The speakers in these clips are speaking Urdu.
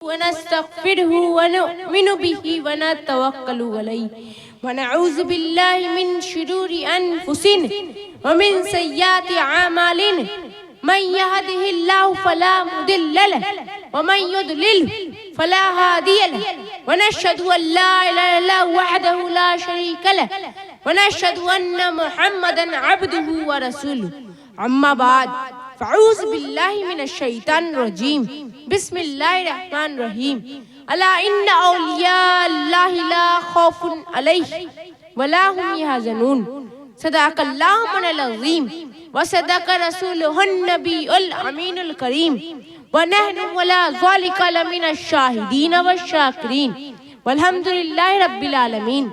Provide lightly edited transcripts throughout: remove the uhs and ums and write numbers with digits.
ونستغفره ونؤمن به ونتوكل عليه ونعوذ بالله من شرور أنفسنا ومن سيئات أعمالنا من يهده الله فلا مضل له ومن يضلل فلا هادي له ونشهد أن لا إله إلا الله وحده لا شريك له ونشهد أن محمدا عبده ورسوله أما بعد فأعوذ بالله من الشيطان الرجيم بسم الله الرحمن الرحيم ألا إن أولياء الله لا خوف عليهم ولا هم يحزنون صدق الله العظيم وصدق رسوله النبي الأمين الكريم ونحن على ذلك لمن الشاهدين والشاكرين والحمد لله رب العالمین۔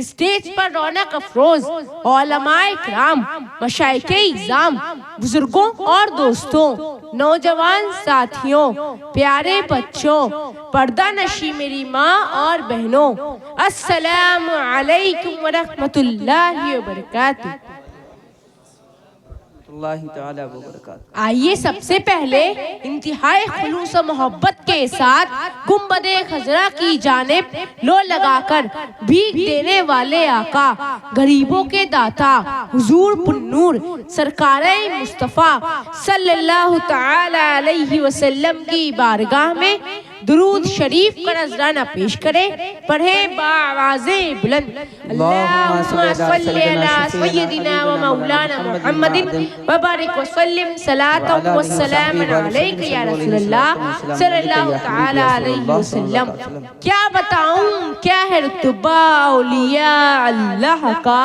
اسٹیج پر رونق افروز علماء کرام، مشائخ اعظام، بزرگوں اور دوستوں، نوجوان ساتھیوں، پیارے بچوں، پردہ نشی میری ماں اور بہنوں، السلام علیکم ورحمۃ اللہ وبرکاتہ۔ آئیے سب سے پہلے انتہائی خلوص و محبت کے ساتھ گنبد خضرا کی جانب لو لگا کر بھیک دینے والے آقا، غریبوں کے داتا، حضور پنور سرکار مصطفیٰ صلی اللہ تعالی علیہ وسلم کی بارگاہ میں درود شریف کا نذرانہ پیش کرے۔ پڑھیں بآواز بلند، اللہم صلی علی سیدنا و مولانا محمد وبارک وسلم صلاۃ و سلام علیک یا رسول اللہ صلی اللہ تعالی علیہ وسلم۔ کیا بتاؤں کیا ہے رتبہ اولیاء اللہ کا،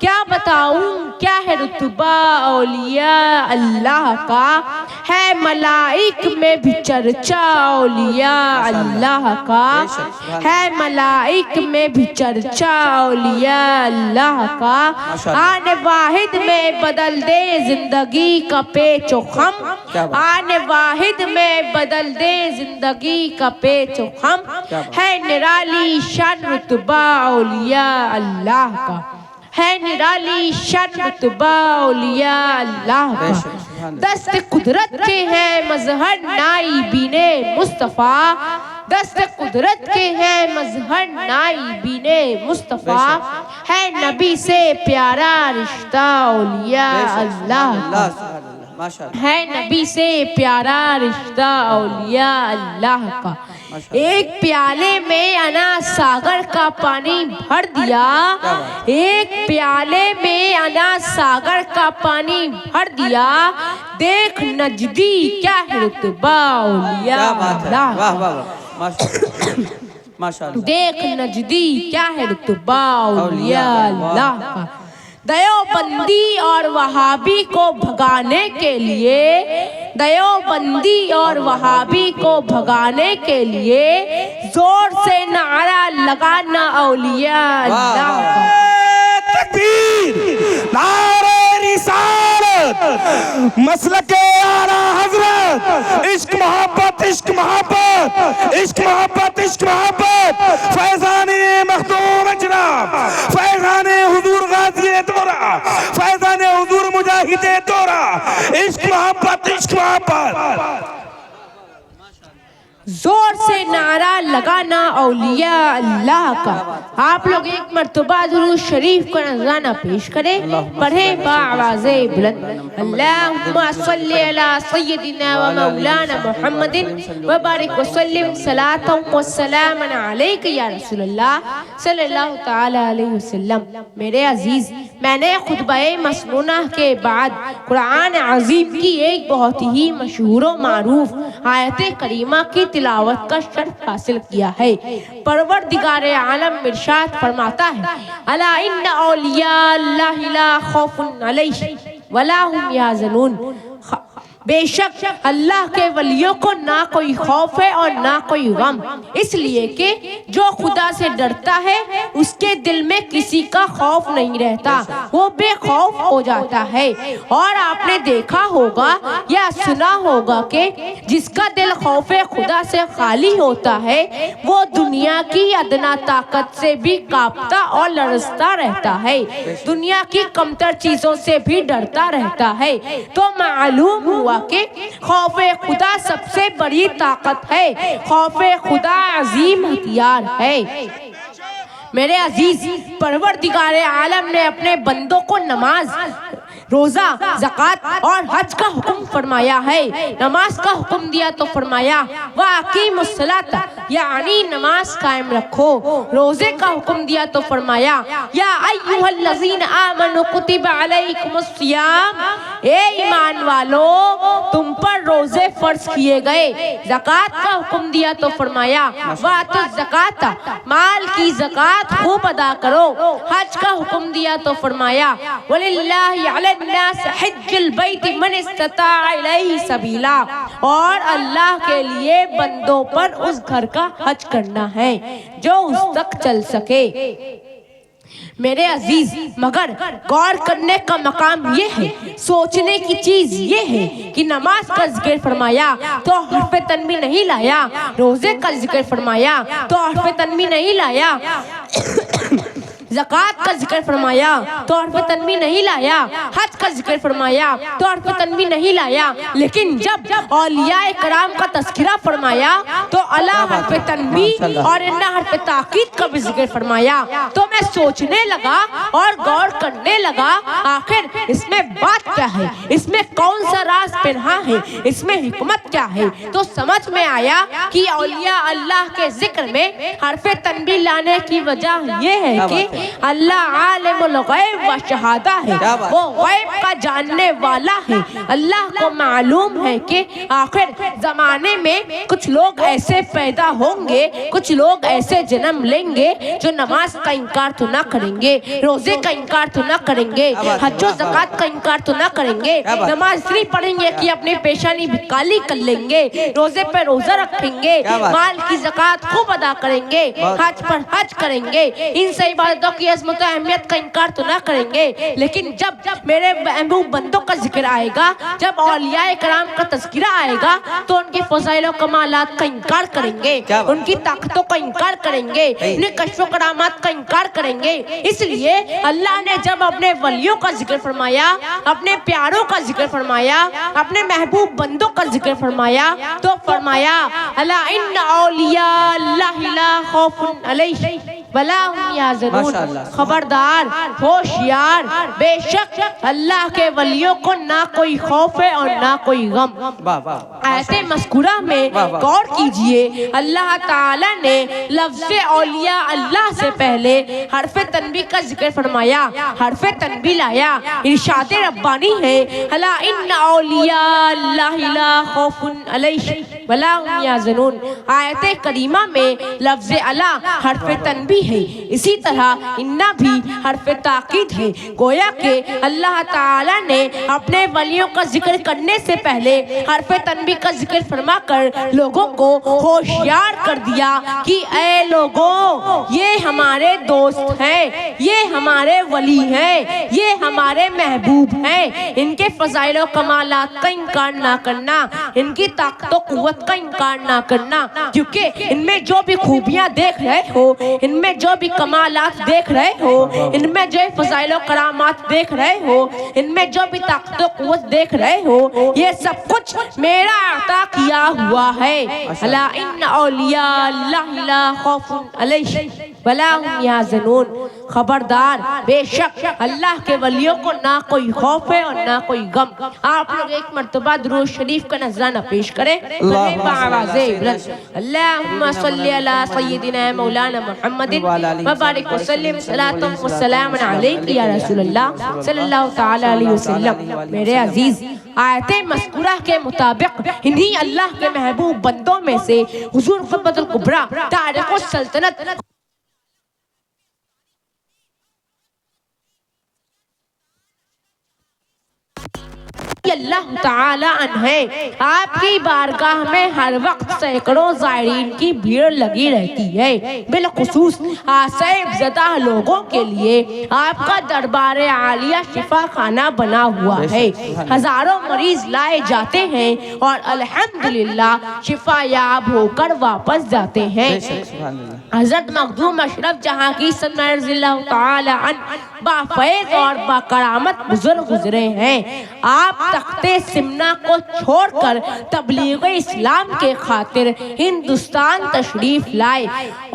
کیا بتاؤں کیا ہے رتبہ اولیاء اللہ کا، ہے ملائک میں بھی چرچا اولیاء اللہ کا، ہے ملائک میں بھی چرچا اولیاء اللہ کا۔ آن واحد میں بدل دے زندگی کا پیچ و خم، آن واحد میں بدل دے زندگی کا پیچ و خم، ہے نرالی شان رتبہ اولیاء اللہ کا، ہے نرالی شان رتبہ اولیاء اللہ کا۔ دست قدرت کے ہے مظہر نائبین مصطفیٰ، دست قدرت کے ہے مظہر نائبین مصطفیٰ، ہے نبی سے پیارا رشتہ اولیاء اللہ کا، ہے نبی سے پیارا رشتہ اولیاء اللہ کا۔ ایک پیالے میں انا ساگر کا پانی بھر دیا، ایک پیالے میں انا ساگر کا پانی بھر دیا، دیکھ نجدی کیا ہے رتبہ اولیاء اللہ، دیکھ نجدی کیا ہے رتبہ اولیاء اللہ کا۔ دیوبندی اور وہابی کو بھگانے کے لیے، دیوبندی اور وہابی کو بھگانے کے لیے زور سے نعرہ لگانا اولیاء اللہ کا۔ تکبیر، نعرہ رسالت، مسلک اعلیٰ حضرت، عشق محبت عشق محبت عشق محبت عشق محبت، فیضان مخدوم جناب، فیضان حضور غازی دورہ، فیضان حضور مجاہد دورہ، عشق محبت عشق محبت۔ زور سے نعرہ لگانا اولیاء اللہ کا۔ آپ لوگ ایک مرتبہ درود شریف کا نذرانہ پیش کریں، پڑھیں بآواز بلند، اللہم صلی علی سیدنا و مولانا محمد وبارک وسلم صلاۃ و سلام علیک یا رسول اللہ صلی اللہ تعالی علیہ وسلم۔ میرے عزیز، میں نے خطبہ مسنونہ کے بعد قرآن عظیم کی ایک بہت ہی مشہور و معروف آیت کریمہ کی تلاوت کا شرف حاصل کیا ہے۔ پروردگار عالم ارشاد فرماتا ہے، الا ان اولیاء اللہ لا خوف علیہم ولا هم یحزنون، بے شک اللہ کے ولیوں کو نہ کوئی خوف ہے اور نہ کوئی غم، اس لیے کہ جو خدا سے ڈرتا ہے اس کے دل میں کسی کا خوف نہیں رہتا، وہ بے خوف ہو جاتا ہے۔ اور آپ نے دیکھا ہوگا یا سنا ہوگا کہ جس کا دل خوف خدا سے خالی ہوتا ہے وہ دنیا کی ادنا طاقت سے بھی کانپتا اور لرزتا رہتا ہے، دنیا کی کمتر چیزوں سے بھی ڈرتا رہتا ہے۔ تو معلوم ہوا ہوا کہ خوف خدا سب سے بڑی طاقت ہے، خوف خدا عظیم ہتھیار ہے۔ میرے عزیز، پروردگار عالم نے اپنے بندوں کو نماز، روزہ، زکوٰۃ اور حج کا حکم فرمایا ہے۔ نماز کا حکم دیا تو فرمایا وَأَقِیمُوا الصَّلَاةَ، یعنی نماز قائم رکھو۔ روزے کا حکم دیا تو فرمایا یا ایھا الذین آمنوا کتب علیکم الصیام، اے ایمان والو تم پر روزے فرض کیے گئے۔ زکوٰۃ کا حکم دیا تو فرمایا وَآتُوا الزَّکَاةَ، مال کی زکوٰۃ خوب ادا کرو۔ حج کا حکم دیا تو فرمایا وَلِلَّهِ عَلَى النَّاسِ حِجُّ الْبَیْتِ مَنِ اسْتَطَاعَ إِلَیْہِ سَبِیلًا، اور اللہ کے لیے بندوں پر اس گھر کا حج کرنا ہے جو اس تک چل سکے۔ میرے عزیز، مگر غور کرنے کا مقام یہ ہے، سوچنے کی چیز یہ ہے کہ نماز کا ذکر فرمایا تو حرف تنبیہ نہیں لایا، روزے کا ذکر فرمایا تو حرف تنبیہ نہیں لایا، زکوٰۃ کا ذکر فرمایا تو حرف تنبیہ نہیں لایا، حج کا ذکر فرمایا تو حرف تنبیہ نہیں لایا، لیکن جب اولیاء کرام کا تذکرہ فرمایا تو الا حرف تنبیہ اور ان حرف تاکید کا بھی ذکر فرمایا۔ تو میں سوچنے لگا اور غور کرنے لگا آخر اس میں بات کیا ہے، اس میں کون سا راز پنہا ہے، اس میں حکمت کیا ہے۔ تو سمجھ میں آیا کہ اولیاء اللہ کے ذکر میں حرف تنبیہ لانے کی وجہ یہ ہے کہ اللہ عالم الغیب و شہادہ ہے، وہ غیب کا جاننے والا ہے۔ اللہ کو معلوم ہے کہ آخر زمانے میں کچھ لوگ ایسے پیدا ہوں گے، کچھ لوگ ایسے جنم لیں گے جو نماز کا انکار تو نہ کریں گے، روزے کا انکار تو نہ کریں گے، حج و زکوٰۃ کا انکار تو نہ کریں گے، نماز اس لیے پڑھیں گے کہ اپنی پیشانی بھی کالی کر لیں گے، روزے پہ روزہ رکھیں گے، مال کی زکوٰۃ خوب ادا کریں گے، حج پر حج کریں گے، ان سے عبادتوں کی عظمت و اہمیت کا انکار تو نہ کریں گے۔ لیکن جب میرے محبوب بندوں کا ذکر آئے گا، جب اولیاء کرام کا تذکرہ آئے گا تو ان کے فضائل و کمالات کا انکار کریں گے، ان کی طاقتوں کا انکار کریں گے، ان کشف و کرامات کا انکار کریں گے۔ اس لیے اللہ نے جب اپنے ولیوں کا ذکر فرمایا، اپنے پیاروں کا ذکر فرمایا، اپنے محبوب بندوں کا ذکر فرمایا تو فرمایا الا ان اولیاء اللہ لا خوف علیہم ولا هم یحزنون، خبردار، ہوشیار، بے شک اللہ کے ولیوں کو نہ کوئی خوف ہے اور نہ کوئی غم۔ آیت مذکورہ میں غور کیجئے، اللہ تعالیٰ نے لفظ اولیاء اللہ سے پہلے حرف تنبیہ کا ذکر فرمایا، حرف تنبیہ لایا، ارشاد ربانی ہے الا ان اولیاء اللہ لا خوف علیہم ولا هم یحزنون۔ آیت کریمہ میں لفظ الا حرف تنبیہ ہے، اسی طرح انا بھی حرف تاکید ہے، گویا کہ اللہ تعالیٰ نے اپنے ولیوں کا ذکر کرنے سے پہلے حرف تنبیہ کا ذکر فرما کر لوگوں کو ہوشیار کر دیا کہ اے لوگوں، یہ ہمارے دوست ہیں، یہ ہمارے ولی ہیں، یہ ہمارے محبوب ہیں، ان کے فضائل و کمالات کا انکار نہ کرنا، ان کی طاقت و قوت کا انکار نہ کرنا، کیونکہ ان میں جو بھی خوبیاں دیکھ رہے ہو، ان میں جو بھی کمالات دیکھ رہے ہو، ان میں جو فضائل و کرامات دیکھ رہے ہو، ان میں جو بھی طاقت و قوت دیکھ رہے ہو، یہ سب کچھ میرا عطا کیا ہوا ہے۔ الا ان اولیاء اللہ لا خوف علیہم ولا هم یحزنون، خبردار، بے شک اللہ کے ولیوں کو نہ کوئی خوف ہے اور نہ کوئی غم۔ آپ لوگ ایک مرتبہ درود شریف کا نذرانہ پیش کریں، اللہم صلی علی سیدنا مولانا محمد وبارک وسلم صلاۃ و سلام علیک یا رسول اللہ صلی اللہ تعالی علیہ وسلم۔ میرے عزیز، آیت مذکورہ کے مطابق انہی اللہ کے محبوب بندوں میں سے حضور قطب الکبریٰ طارق السلطنت اللہ تعالی عنہ، آپ کی بارگاہ میں ہر وقت سینکڑوں زائرین کی بھیڑ لگی رہتی ہے، بالخصوص آسیب زدہ لوگوں کے لیے آپ کا دربار عالیہ شفا خانہ بنا ہوا ہے۔ ہزاروں مریض لائے جاتے ہیں اور الحمدللہ شفا یاب ہو کر واپس جاتے ہیں۔ حضرت مخدوم اشرف جہانگیر سلطان رضی اللہ تعالی عنہ با فیض اور با کرامت بزرگ گزرے ہیں۔ آپ تختے سمنا کو چھوڑ کر تبلیغ اسلام کے خاطر ہندوستان تشریف لائے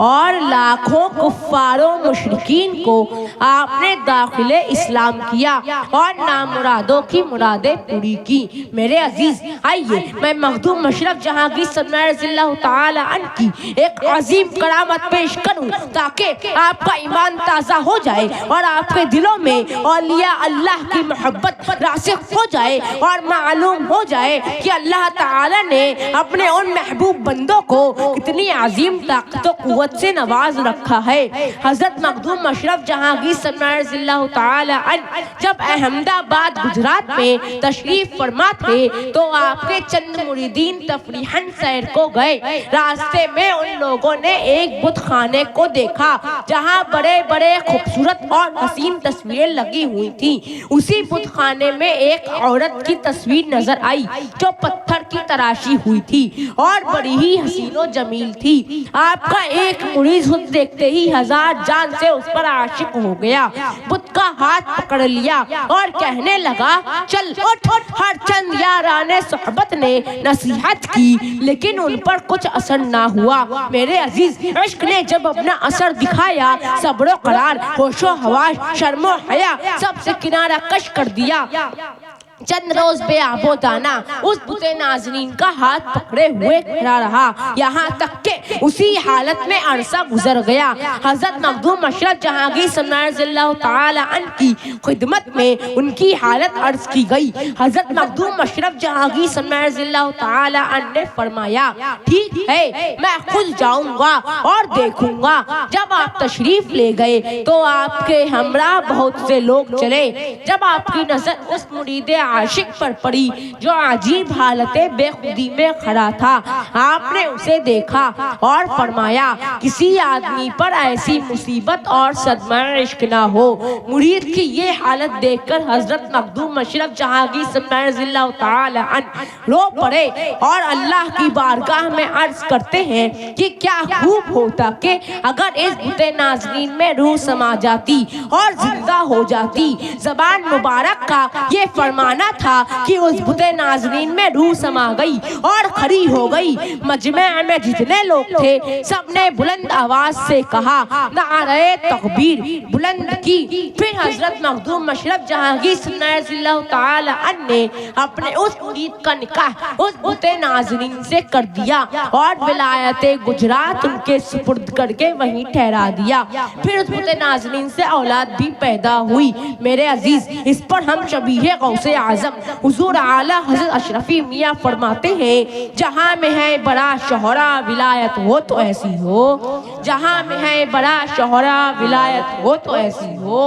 اور لاکھوں کفار و مشرکین کو آپ نے داخل اسلام کیا اور نامرادوں کی مرادیں پوری کی۔ میرے عزیز آئیے میں مخدوم مشرف جہانگیر صدر رضی اللہ تعالی عنہ کی ایک عظیم کرامت پیش کروں تاکہ آپ کا ایمان تازہ ہو جائے اور آپ کے دلوں میں اولیاء اللہ کی محبت راسخ ہو جائے اور معلوم ہو جائے کہ اللہ تعالی نے اپنے ان محبوب بندوں کو کتنی عظیم طاقت و قوت سے نواز رکھا ہے۔ حضرت مخدوم مشرف جہانگیر صدر رضی اللہ تعالی عنہ جب احمد آباد گجرات میں تشریف فرما تھے تو آپ کے چند مریدین تفریحاً سیر کو گئے۔ راستے میں ان لوگوں نے ایک بت خانے کو دیکھا جہاں بڑے بڑے خوبصورت اور حسین تصویریں لگی ہوئی تھیں۔ اسی بت خانے میں ایک عورت کی تصویر نظر آئی جو پتھر کی تراشی ہوئی تھی اور بڑی ہی حسین و جمیل تھی۔ آپ کا ایک مرید خود دیکھتے ہی ہزار جان سے اس پر عاشق ہو گیا، بت کا ہاتھ پکڑ لیا اور کہنے لگا چل اٹھ۔ ہر چند یاران صحبت نے نصیحت کی لیکن ان پر کچھ اثر نہ ہوا۔ میرے عزیز عشق نے جب اپنا اثر دکھایا، صبر و قرار، ہوش و حواس، شرم و حیا سب سے کنارہ کش کر دیا۔ چند روز بے آب و دانہ اس بت نازنین کا ہاتھ پکڑے ہوئے کھڑا رہا، یہاں تک کہ اسی حالت میں عرصہ گزر گیا۔ حضرت مخدوم مشرف جہانگیر صدر رضی اللہ تعالی عنہ کی خدمت میں ان کی حالت عرض کی گئی۔ حضرت مخدوم مشرف جہانگیر صدر رضی اللہ تعالی عنہ نے فرمایا ٹھیک ہے میں خود جاؤں گا اور دیکھوں گا۔ جب آپ تشریف لے گئے تو آپ کے ہمراہ بہت سے لوگ چلے۔ جب آپ کی نظر اس مرید عاشق پر پڑی جو عجیب حالت بے خودی میں کھڑا تھا، آپ نے اسے دیکھا اور فرمایا کسی آدمی پر ایسی مصیبت اور صدمہ عشق نہ ہو۔ مرید کی یہ حالت دیکھ کر حضرت مخدوم مشرف جہانگیر صدر رضی اللہ تعالی عنہ رو پڑے اور اللہ کی بارگاہ میں عرض کرتے ہیں کہ کیا خوب ہوتا کہ اگر اس بت نازنین میں روح سما جاتی اور زندہ ہو جاتی۔ زبان مبارک کا یہ فرمانا تھا کہ اس بت نازنین میں روح سما گئی اور کھڑی ہو گئی۔ مجمع میں جتنے لوگ تھے سب نے بلند آواز سے کہا نعرہ تکبیر بلند کی۔ پھر حضرت مخدوم مشرف جہانگیر صدر رضی اللہ تعالی عنہ نے اپنے اس مرید کا نکاح اس بت نازنین سے کر دیا اور ولایت گجرات ان کے سپرد کر کے وہیں ٹھہرا دیا۔ پھر اس بت نازنین سے اولاد بھی پیدا ہوئی۔ میرے عزیز اس پر ہم شبیہ غوث اعظم حضور اعلیٰ حضرت اشرفی میاں فرماتے ہیں جہاں میں ہے بڑا شہرا ولایت ہو تو ایسی ہو، جہاں میں ہے بڑا شہرا ولایت ہو تو ایسی ہو،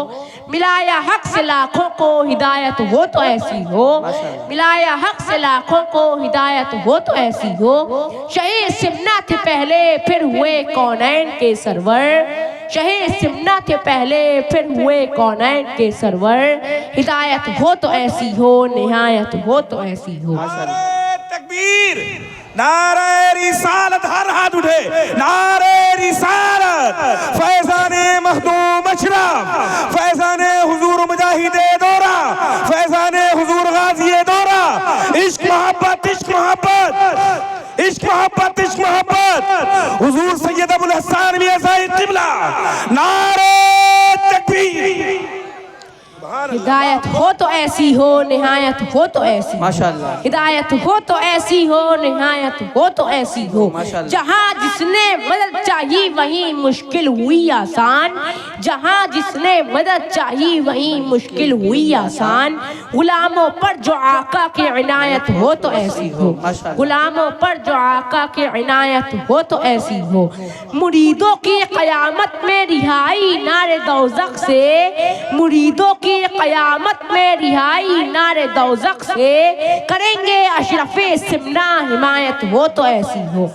ملایا حق سے لاکھوں کو ہدایت ہو تو ایسی ہو، ملایا حق سے لاکھوں کو ہدایت ہو تو ایسی ہو۔ شہید سمنا تھے پہلے پھر ہوئے کونین کے سرور، شہید سمنا تھے پہلے پھر ہوئے کونین کے سرور، ہدایت ہو تو ایسی ہو نہایت ہو تو ایسی ہو۔ نعرہ تکبیر، نعرہ رسالت، ہر ہاتھ اٹھے، نعرہ رسالت، فیضان مخدوم اشرف، فیضان حضور مجاہد دورہ، فیضان حضور غازی دورہ، عشق محبت عشق محبت عشق محبت عشق محبت، حضور سید ابو الحسان میاں صاحب قبلہ، نعرہ تکبیر۔ ہدایت ہو تو ایسی ہو نہایت ہو تو ایسی، ماشاءاللہ، ہدایت ہو تو ایسی ہو نہایت ہو تو ایسی ہو۔ جہاں جس نے مدد چاہی وہیں مشکل ہوئی آسان، جہاں جس نے مدد چاہی وہیں مشکل ہوئی آسان۔ غلاموں پر جو آقا کی عنایت ہو تو ایسی ہو، غلاموں پر جو آقا کی عنایت ہو تو ایسی ہو۔ مریدوں کی قیامت میں رہائی نار دوزخ سے، مریدوں کی قیامت میں رہائی نار دوزخ سے، کریں گے اشرف سمنا حمایت ہو تو ایسی ہو،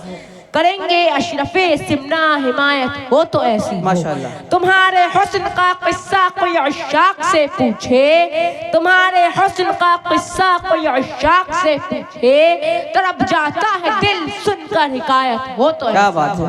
کریں گے اشرف سمنا حمایت ہو تو ایسی ہو۔ تمہارے حسن کا قصہ کوئی عشاق سے پوچھے، تمہارے حسن کا قصہ کوئی عشاق سے پوچھے، تڑپ جاتا ہے دل سن کر حکایت ہو تو ایسی ہو۔